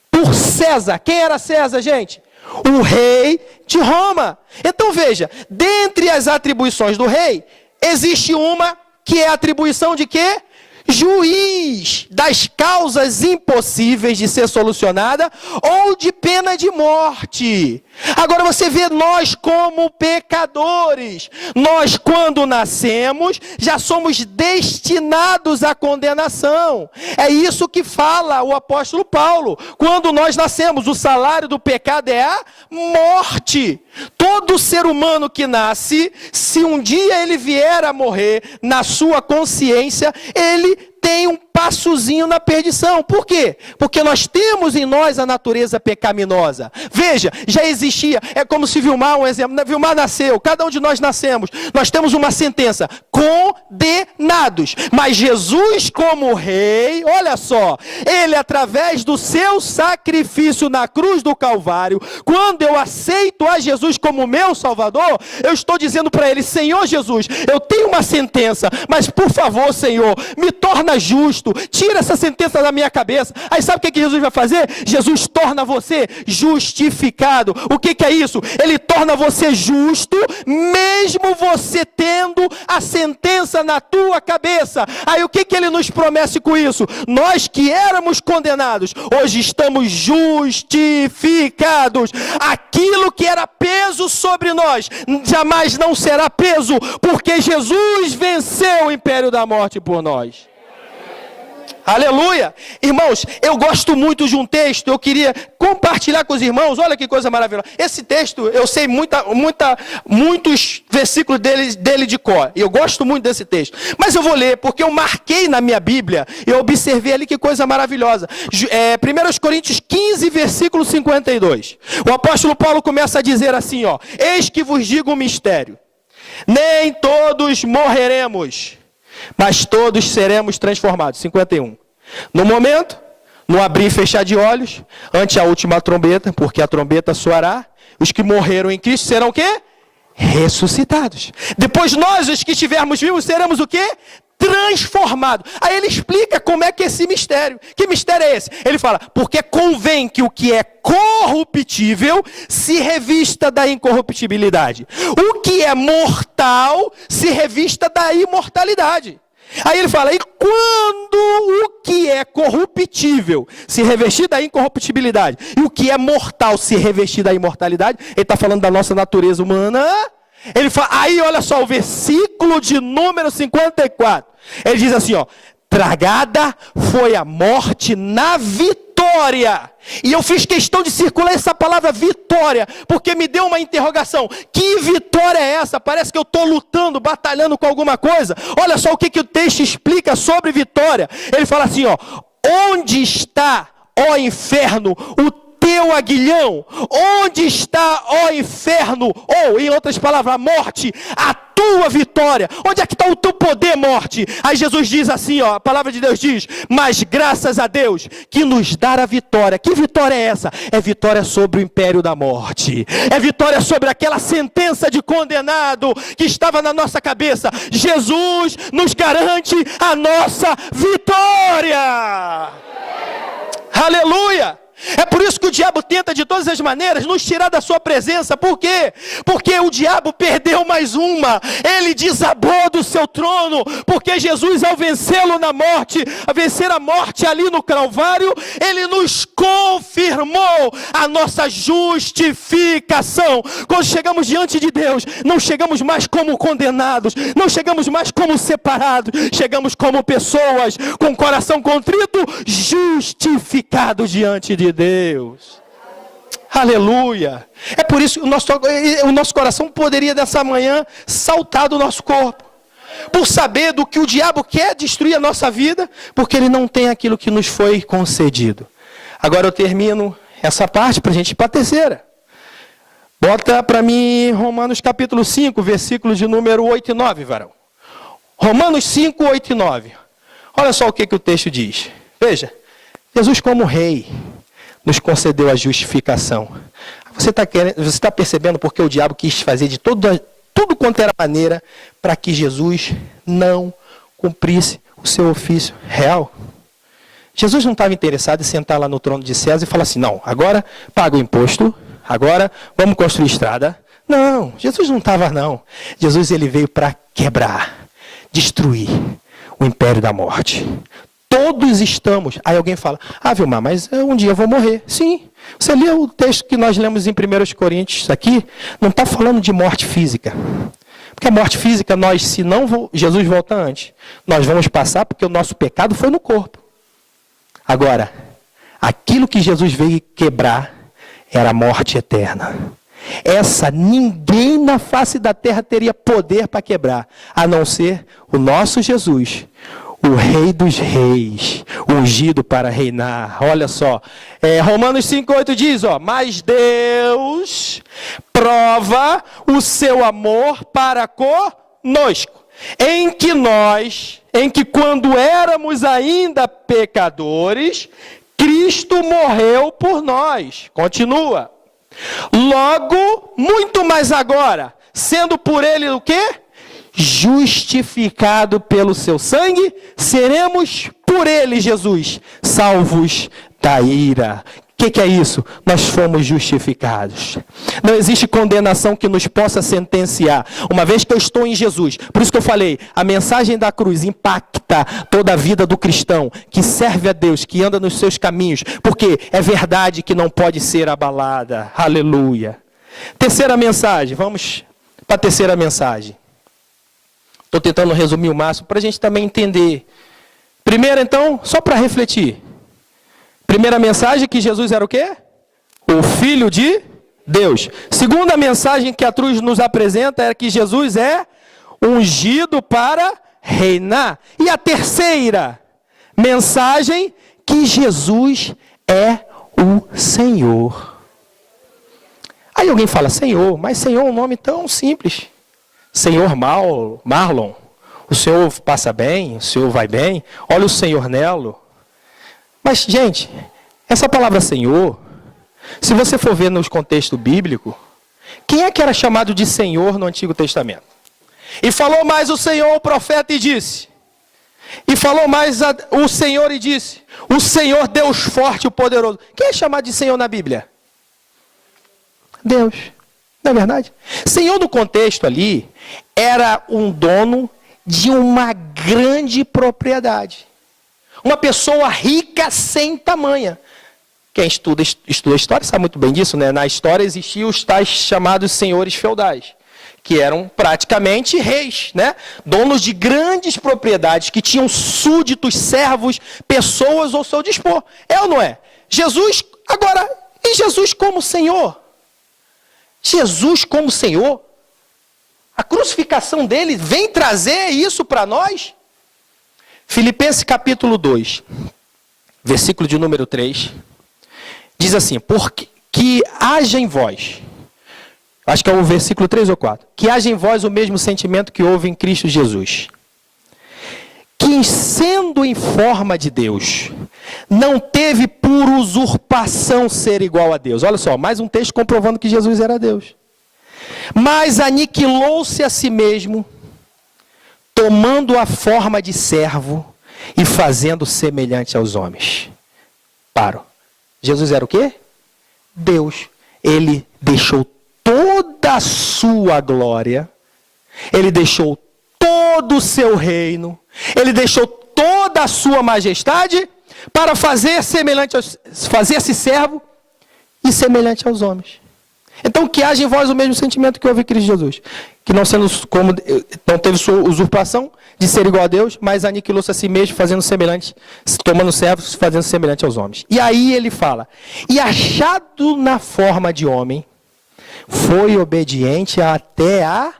Por César. Quem era César, gente? O rei de Roma. Então veja, dentre as atribuições do rei, existe uma que é a atribuição de quê? Juiz das causas impossíveis de ser solucionada ou de pena de morte. Agora você vê nós como pecadores. Nós, quando nascemos, já somos destinados à condenação. É isso que fala o apóstolo Paulo. Quando nós nascemos, o salário do pecado é a morte. Todo ser humano que nasce, se um dia ele vier a morrer, na sua consciência, ele tem um passozinho na perdição. Por quê? Porque nós temos em nós a natureza pecaminosa. Veja, já existia, é como se Vilmar, um exemplo, Vilmar nasceu, cada um de nós nascemos, nós temos uma sentença, condenados. Mas Jesus como rei, olha só, ele através do seu sacrifício na cruz do Calvário, quando eu aceito a Jesus como meu Salvador, eu estou dizendo para ele, Senhor Jesus, eu tenho uma sentença, mas por favor, Senhor, me torna justo, tira essa sentença da minha cabeça. Aí sabe o que Jesus vai fazer? Jesus torna você justificado. O que é isso? Ele torna você justo, mesmo você tendo a sentença na tua cabeça. Aí o que ele nos promete com isso? Nós que éramos condenados, hoje estamos justificados. Aquilo que era peso sobre nós, jamais não será peso, porque Jesus venceu o império da morte por nós. Aleluia! Irmãos, eu gosto muito de um texto, eu queria compartilhar com os irmãos, olha que coisa maravilhosa. Esse texto, eu sei muitos versículos dele de cor, e eu gosto muito desse texto. Mas eu vou ler, porque eu marquei na minha Bíblia, eu observei ali que coisa maravilhosa. 1 Coríntios 15, versículo 52. O apóstolo Paulo começa a dizer assim, ó, eis que vos digo um mistério, nem todos morreremos, mas todos seremos transformados. 51. No momento, no abrir e fechar de olhos, ante a última trombeta, porque a trombeta soará, os que morreram em Cristo serão o quê? Ressuscitados. Depois nós, os que estivermos vivos, seremos o quê? Transformados. Aí ele explica como é que é esse mistério. Que mistério é esse? Ele fala, porque convém que o que é corruptível se revista da incorruptibilidade. O que é mortal se revista da imortalidade. Aí ele fala, e quando o que é corruptível se revestir da incorruptibilidade e o que é mortal se revestir da imortalidade, ele está falando da nossa natureza humana. Ele fala, aí olha só, o versículo de número 54, ele diz assim, ó, tragada foi a morte na vitória. E eu fiz questão de circular essa palavra vitória, porque me deu uma interrogação. Que vitória é essa? Parece que eu estou lutando, batalhando com alguma coisa. Olha só o que o texto explica sobre vitória. Ele fala assim, ó, onde está, ó inferno, o teu aguilhão? Onde está, ó inferno? Ou, em outras palavras, a morte, a tua vitória? Onde é que está o teu poder, morte? Aí Jesus diz assim, ó, a palavra de Deus diz: mas graças a Deus que nos dá a vitória. Que vitória é essa? É vitória sobre o império da morte. É vitória sobre aquela sentença de condenado que estava na nossa cabeça. Jesus nos garante a nossa vitória. Aleluia! É por isso que o diabo tenta de todas as maneiras nos tirar da sua presença. Por quê? Porque o diabo perdeu mais uma. Ele desabou do seu trono. Porque Jesus, ao vencê-lo na morte, a vencer a morte ali no Calvário, ele nos confirmou a nossa justificação. Quando chegamos diante de Deus, não chegamos mais como condenados, não chegamos mais como separados, chegamos como pessoas com coração contrito, justificados diante de Deus. Aleluia. É por isso que o nosso coração poderia nessa manhã saltar do nosso corpo, por saber do que o diabo quer destruir a nossa vida, porque ele não tem aquilo que nos foi concedido. Agora eu termino essa parte para a gente ir para a terceira. Bota para mim Romanos capítulo 5, versículos de número 8 e 9, varão. Romanos 5, 8 e 9. Olha só o que o texto diz. Veja, Jesus como rei nos concedeu a justificação. Você está percebendo porque o diabo quis fazer de tudo quanto era maneira para que Jesus não cumprisse o seu ofício real? Jesus não estava interessado em sentar lá no trono de César e falar assim: não, agora paga o imposto, agora vamos construir estrada. Não, Jesus não estava não. Jesus ele veio para quebrar, destruir o império da morte. Todos estamos. Aí alguém fala: ah, Vilmar, mas um dia eu vou morrer. Sim. Você leu o texto que nós lemos em 1 Coríntios aqui? Não está falando de morte física. Porque a morte física, se não Jesus volta antes, nós vamos passar porque o nosso pecado foi no corpo. Agora, aquilo que Jesus veio quebrar era a morte eterna. Essa ninguém na face da terra teria poder para quebrar, a não ser o nosso Jesus, o Rei dos Reis, ungido para reinar. Olha só, Romanos 5,8 diz, mas Deus prova o seu amor para conosco, em que quando éramos ainda pecadores, Cristo morreu por nós. Continua. Logo, muito mais agora, sendo por ele o quê? Justificado pelo seu sangue, seremos por ele, Jesus, salvos da ira. O que é isso? Nós fomos justificados. Não existe condenação que nos possa sentenciar, uma vez que eu estou em Jesus. Por isso que eu falei, a mensagem da cruz impacta toda a vida do cristão, que serve a Deus, que anda nos seus caminhos, porque é verdade que não pode ser abalada. Aleluia. Terceira mensagem, vamos para a terceira mensagem. Estou tentando resumir o máximo para a gente também entender. Primeiro, então, só para refletir. Primeira mensagem, que Jesus era o quê? O Filho de Deus. Segunda mensagem que a cruz nos apresenta é que Jesus é ungido para reinar. E a terceira mensagem, que Jesus é o Senhor. Aí alguém fala, Senhor, mas Senhor é um nome tão simples. Senhor Marlon, o Senhor passa bem, o Senhor vai bem, olha o Senhor Nelo. Mas, gente, essa palavra Senhor, se você for ver no contexto bíblico, quem é que era chamado de Senhor no Antigo Testamento? E falou mais o Senhor, o profeta, e disse. E falou mais o Senhor e disse. O Senhor, Deus forte, o poderoso. Quem é chamado de Senhor na Bíblia? Deus. Não é verdade? Senhor no contexto ali, era um dono de uma grande propriedade. Uma pessoa rica sem tamanha. Quem estuda a história sabe muito bem disso, né? Na história existiam os tais chamados senhores feudais, que eram praticamente reis, né? Donos de grandes propriedades, que tinham súditos, servos, pessoas ao seu dispor. É ou não é? Jesus, agora, e Jesus como Senhor? Jesus como Senhor? A crucificação dele vem trazer isso para nós? Filipenses capítulo 2, versículo de número 3. Diz assim, porque que haja em vós, acho que é o versículo 3 ou 4, que haja em vós o mesmo sentimento que houve em Cristo Jesus, que sendo em forma de Deus, não teve por usurpação ser igual a Deus. Olha só, mais um texto comprovando que Jesus era Deus. Mas aniquilou-se a si mesmo, tomando a forma de servo e fazendo semelhante aos homens. Paro. Jesus era o quê? Deus. Ele deixou toda a sua glória, ele deixou todo o seu reino, ele deixou toda a sua majestade para fazer-se servo e semelhante aos homens. Então, que haja em vós o mesmo sentimento que houve em Cristo Jesus, que não teve sua usurpação de ser igual a Deus, mas aniquilou-se a si mesmo, fazendo semelhante, tomando servos, fazendo semelhante aos homens. E aí ele fala, e achado na forma de homem, foi obediente até a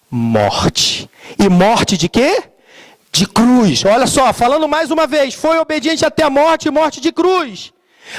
morte. E morte de quê? De cruz. Olha só, falando mais uma vez, foi obediente até a morte e morte de cruz.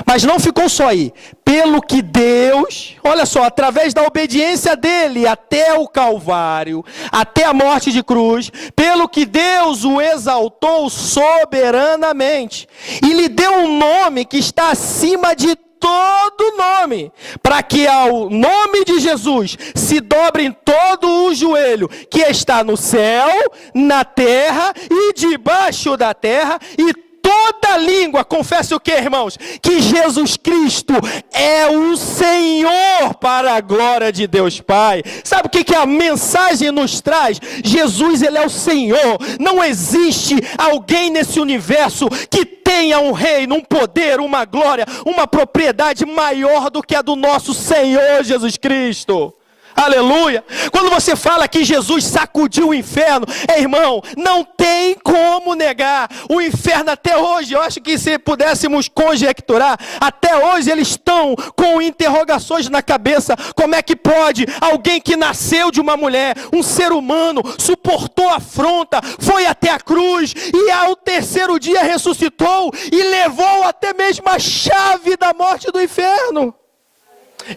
Mas não ficou só aí. Pelo que Deus, olha só, através da obediência dele até o Calvário, até a morte de cruz, pelo que Deus o exaltou soberanamente e lhe deu um nome que está acima de todo nome, para que ao nome de Jesus se dobre em todo o joelho que está no céu, na terra e debaixo da terra, e toda língua confesse o que, irmãos? Que Jesus Cristo é o Senhor, para a glória de Deus Pai. Sabe o que a mensagem nos traz? Jesus, ele é o Senhor. Não existe alguém nesse universo que tenha um reino, um poder, uma glória, uma propriedade maior do que a do nosso Senhor Jesus Cristo. Aleluia. Quando você fala que Jesus sacudiu o inferno, irmão, não tem como negar. O inferno até hoje, eu acho que se pudéssemos conjecturar, até hoje eles estão com interrogações na cabeça. Como é que pode alguém que nasceu de uma mulher, um ser humano, suportou a afronta, foi até a cruz e ao terceiro dia ressuscitou e levou até mesmo a chave da morte do inferno?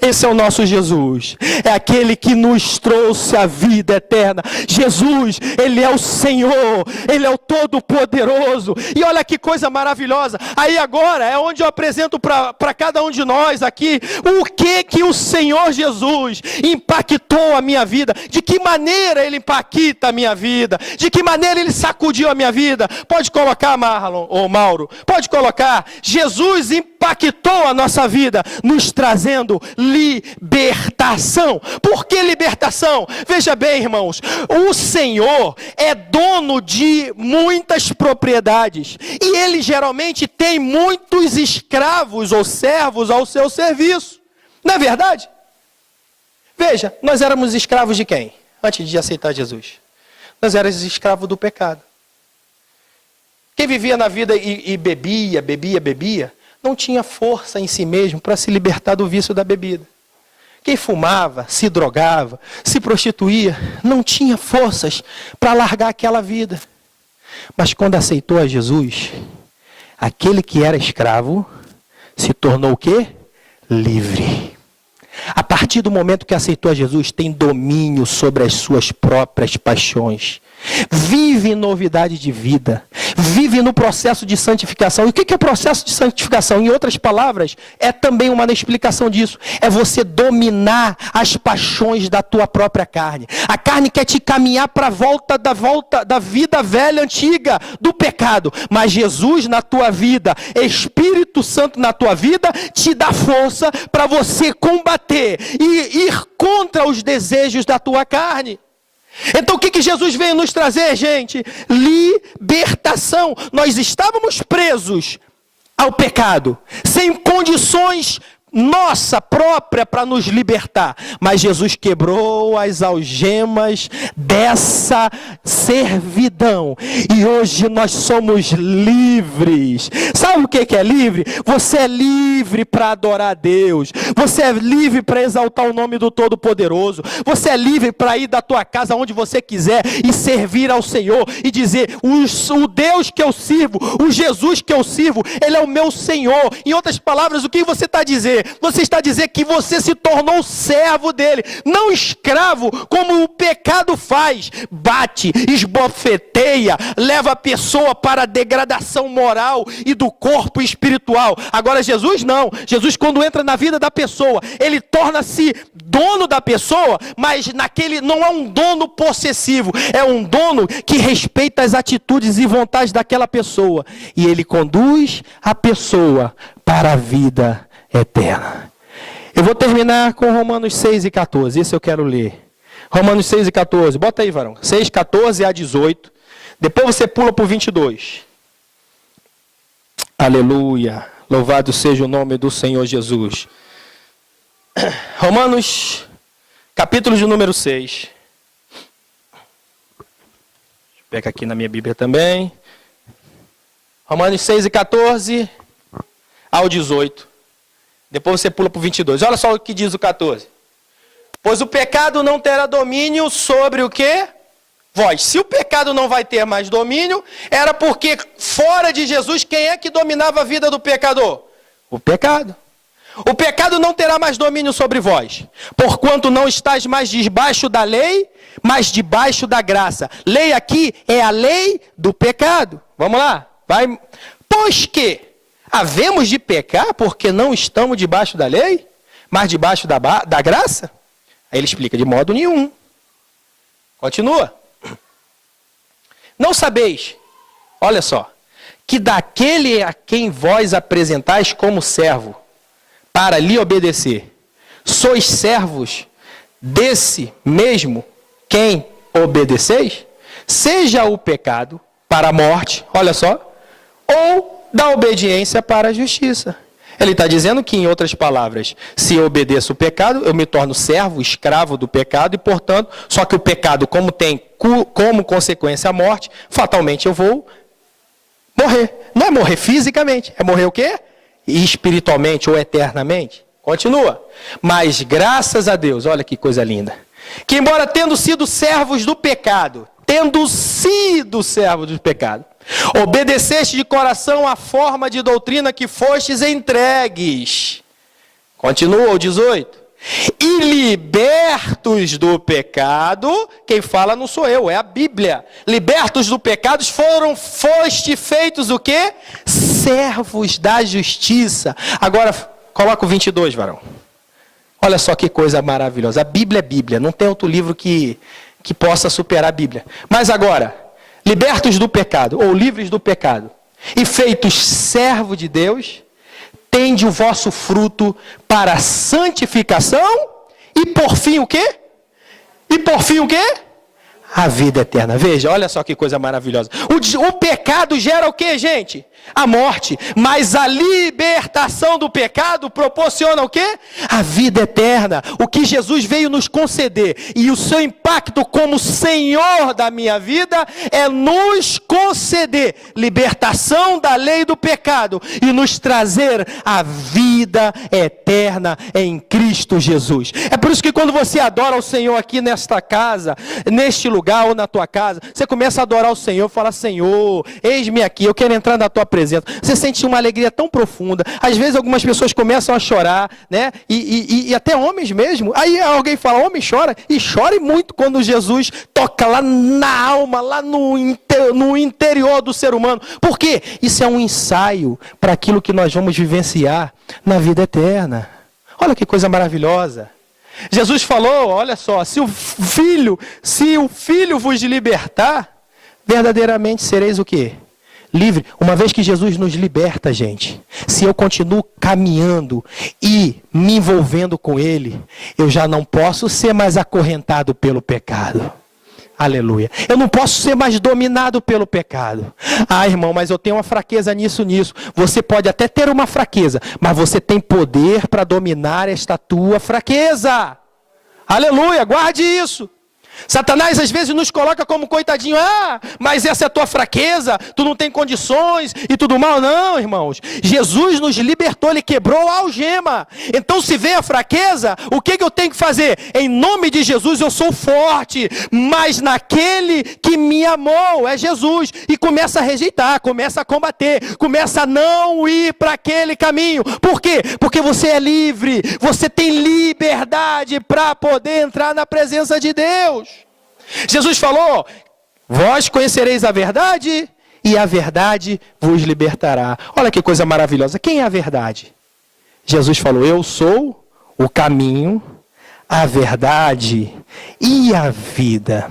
Esse é o nosso Jesus, é aquele que nos trouxe a vida eterna. Jesus, ele é o Senhor, ele é o Todo-Poderoso. E olha que coisa maravilhosa. Aí agora é onde eu apresento para cada um de nós aqui o que o Senhor Jesus impactou a minha vida, de que maneira ele impacta a minha vida, de que maneira ele sacudiu a minha vida. Pode colocar, Marlon ou Mauro, pode colocar. Jesus impactou a nossa vida, nos trazendo libertação. Por que libertação? Veja bem, irmãos, o Senhor é dono de muitas propriedades e ele geralmente tem muitos escravos ou servos ao seu serviço. Não é verdade? Veja, nós éramos escravos de quem? Antes de aceitar Jesus. Nós éramos escravos do pecado. Quem vivia na vida e bebia, não tinha força em si mesmo para se libertar do vício da bebida. Quem fumava, se drogava, se prostituía, não tinha forças para largar aquela vida. Mas quando aceitou a Jesus, aquele que era escravo se tornou o quê? Livre. A partir do momento que aceitou a Jesus, tem domínio sobre as suas próprias paixões. Vive em novidade de vida. Vive no processo de santificação. E o que é processo de santificação? Em outras palavras, é também uma explicação disso. É você dominar as paixões da tua própria carne. A carne quer te caminhar para a volta da vida velha, antiga, do pecado. Mas Jesus na tua vida, Espírito Santo na tua vida, te dá força para você combater e ir contra os desejos da tua carne. Então o que Jesus veio nos trazer, gente? Libertação. Nós estávamos presos ao pecado, sem condições nossa própria para nos libertar, mas Jesus quebrou as algemas dessa servidão e hoje nós somos livres. Sabe o que é livre? Você é livre para adorar a Deus, você é livre para exaltar o nome do Todo-Poderoso, você é livre para ir da tua casa onde você quiser e servir ao Senhor e dizer: o Deus que eu sirvo, o Jesus que eu sirvo, Ele é o meu Senhor. Em outras palavras, o que você está a dizer? Você está a dizer que você se tornou servo dele, não escravo, como o pecado faz, bate, esbofeteia, leva a pessoa para a degradação moral e do corpo espiritual. Agora Jesus não. Jesus, quando entra na vida da pessoa, ele torna-se dono da pessoa, mas não é um dono possessivo, é um dono que respeita as atitudes e vontades daquela pessoa, e ele conduz a pessoa para a vida eterna. Eu vou terminar com Romanos 6 e 14, esse eu quero ler. Romanos 6 e 14, bota aí, varão. 6, 14 a 18, depois você pula para o 22. Aleluia, louvado seja o nome do Senhor Jesus. Romanos, capítulo de número 6. Pega aqui na minha Bíblia também. Romanos 6 e 14 ao 18. Depois você pula para o 22. Olha só o que diz o 14. Pois o pecado não terá domínio sobre o quê? Vós. Se o pecado não vai ter mais domínio, era porque fora de Jesus, quem é que dominava a vida do pecador? O pecado. O pecado não terá mais domínio sobre vós, porquanto não estáis mais debaixo da lei, mas debaixo da graça. Lei aqui é a lei do pecado. Vamos lá. Vai. Pois que havemos de pecar porque não estamos debaixo da lei, mas debaixo da graça? Aí ele explica: de modo nenhum. Continua. Não sabeis, olha só, que daquele a quem vós apresentais como servo, para lhe obedecer, sois servos desse mesmo quem obedeceis? Seja o pecado para a morte, olha só, ou da obediência para a justiça. Ele está dizendo que, em outras palavras, se eu obedeço o pecado, eu me torno servo, escravo do pecado, e, portanto, só que o pecado, como tem como consequência a morte, fatalmente eu vou morrer. Não é morrer fisicamente, é morrer o quê? Espiritualmente ou eternamente. Continua. Mas, graças a Deus, olha que coisa linda, que embora tendo sido servos do pecado, obedeceste de coração à forma de doutrina que fostes entregues. Continua o 18. E libertos do pecado, quem fala não sou eu, é a Bíblia. Libertos do pecado, foste feitos o quê? Servos da justiça. Agora, coloca o 22, varão. Olha só que coisa maravilhosa. A Bíblia é Bíblia, não tem outro livro que possa superar a Bíblia. Mas agora, libertos do pecado, ou livres do pecado, e feitos servo de Deus, tende o vosso fruto para a santificação, e por fim o quê? A vida eterna. Veja, olha só que coisa maravilhosa. O pecado gera o quê, gente? A morte. Mas a libertação do pecado proporciona o quê? A vida eterna. O que Jesus veio nos conceder. E o seu impacto como Senhor da minha vida é nos conceder libertação da lei do pecado e nos trazer a vida eterna em Cristo Jesus. É por isso que quando você adora o Senhor aqui nesta casa, neste lugar ou na tua casa, você começa a adorar o Senhor, fala: Senhor, eis-me aqui, eu quero entrar na tua presença. Você sente uma alegria tão profunda. Às vezes algumas pessoas começam a chorar, né? E até homens mesmo. Aí alguém fala: homem chora, e chore muito quando Jesus toca lá na alma, lá no interior do ser humano. Por quê? Isso é um ensaio para aquilo que nós vamos vivenciar na vida eterna. Olha que coisa maravilhosa. Jesus falou, olha só, se o Filho vos libertar, verdadeiramente sereis o quê? Livre. Uma vez que Jesus nos liberta, gente, se eu continuo caminhando e me envolvendo com Ele, eu já não posso ser mais acorrentado pelo pecado. Aleluia. Eu não posso ser mais dominado pelo pecado. Ah, irmão, mas eu tenho uma fraqueza nisso. Você pode até ter uma fraqueza, mas você tem poder para dominar esta tua fraqueza. Aleluia, guarde isso. Satanás às vezes nos coloca como coitadinho. Ah, mas essa é a tua fraqueza, tu não tem condições e tudo mal. Não, irmãos. Jesus nos libertou, Ele quebrou a algema. Então se vem a fraqueza, o que eu tenho que fazer? Em nome de Jesus eu sou forte, mas naquele que me amou, é Jesus. E começa a rejeitar, começa a combater, começa a não ir para aquele caminho. Por quê? Porque você é livre, você tem liberdade para poder entrar na presença de Deus. Jesus falou, vós conhecereis a verdade e a verdade vos libertará. Olha que coisa maravilhosa. Quem é a verdade? Jesus falou, eu sou o caminho, a verdade e a vida.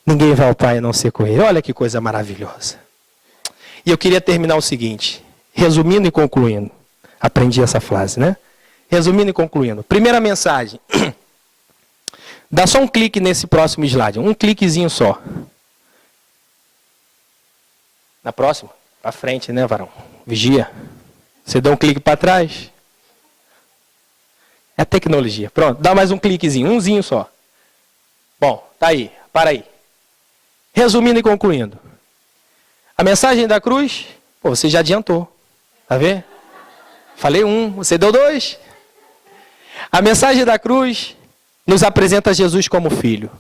Ninguém vai ao Pai a não ser com Ele. Olha que coisa maravilhosa. E eu queria terminar o seguinte, resumindo e concluindo. Aprendi essa frase, né? Resumindo e concluindo. Primeira mensagem. Dá só um clique nesse próximo slide. Um cliquezinho só. Na próxima? Para frente, né, varão? Vigia. Você dá um clique para trás. É tecnologia. Pronto, dá mais um cliquezinho. Umzinho só. Bom, tá aí. Para aí. Resumindo e concluindo. A mensagem da cruz, pô, você já adiantou. Tá vendo? Falei um, você deu dois. A mensagem da cruz nos apresenta Jesus como filho.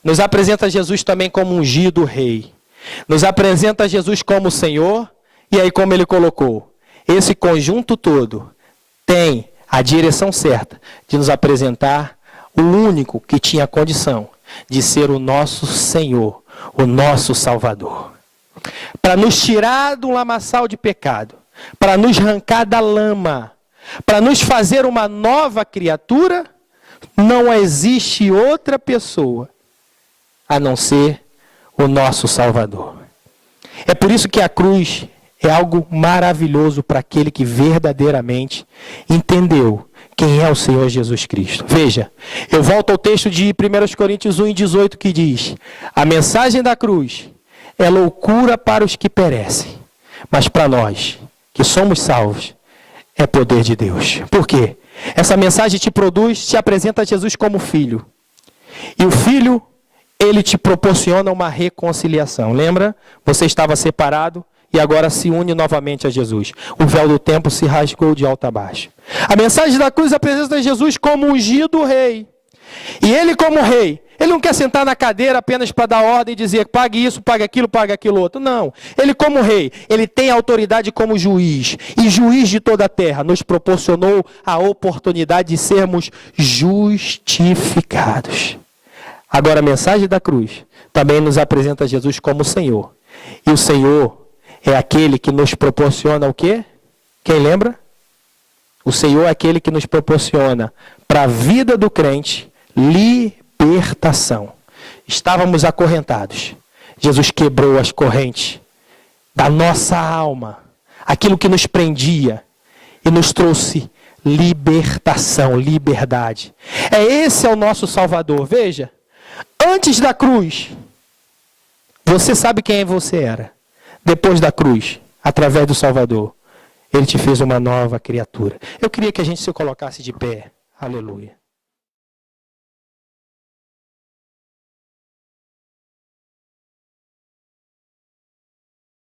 Nos apresenta Jesus também como ungido rei. Nos apresenta Jesus como Senhor. E aí como ele colocou, esse conjunto todo tem a direção certa de nos apresentar o único que tinha condição de ser o nosso Senhor, o nosso Salvador. Para nos tirar do lamaçal de pecado, para nos arrancar da lama, para nos fazer uma nova criatura. Não existe outra pessoa a não ser o nosso Salvador. É por isso que a cruz é algo maravilhoso para aquele que verdadeiramente entendeu quem é o Senhor Jesus Cristo. Veja, eu volto ao texto de 1 Coríntios 1:18 que diz: a mensagem da cruz é loucura para os que perecem, mas para nós que somos salvos é poder de Deus. Por quê? Essa mensagem te apresenta Jesus como filho. E o filho, ele te proporciona uma reconciliação. Lembra? Você estava separado e agora se une novamente a Jesus. O véu do templo se rasgou de alto a baixo. A mensagem da cruz apresenta Jesus como ungido rei. E ele como rei, ele não quer sentar na cadeira apenas para dar ordem e dizer pague isso, pague aquilo outro. Não. Ele como rei, ele tem autoridade como juiz. E juiz de toda a terra nos proporcionou a oportunidade de sermos justificados. Agora a mensagem da cruz também nos apresenta Jesus como Senhor. E o Senhor é aquele que nos proporciona o quê? Quem lembra? O Senhor é aquele que nos proporciona para a vida do crente libertação. Estávamos acorrentados. Jesus quebrou as correntes da nossa alma, aquilo que nos prendia, e nos trouxe libertação, liberdade. Esse é o nosso Salvador. Veja, antes da cruz, você sabe quem você era. Depois da cruz, através do Salvador, Ele te fez uma nova criatura. Eu queria que a gente se colocasse de pé. Aleluia.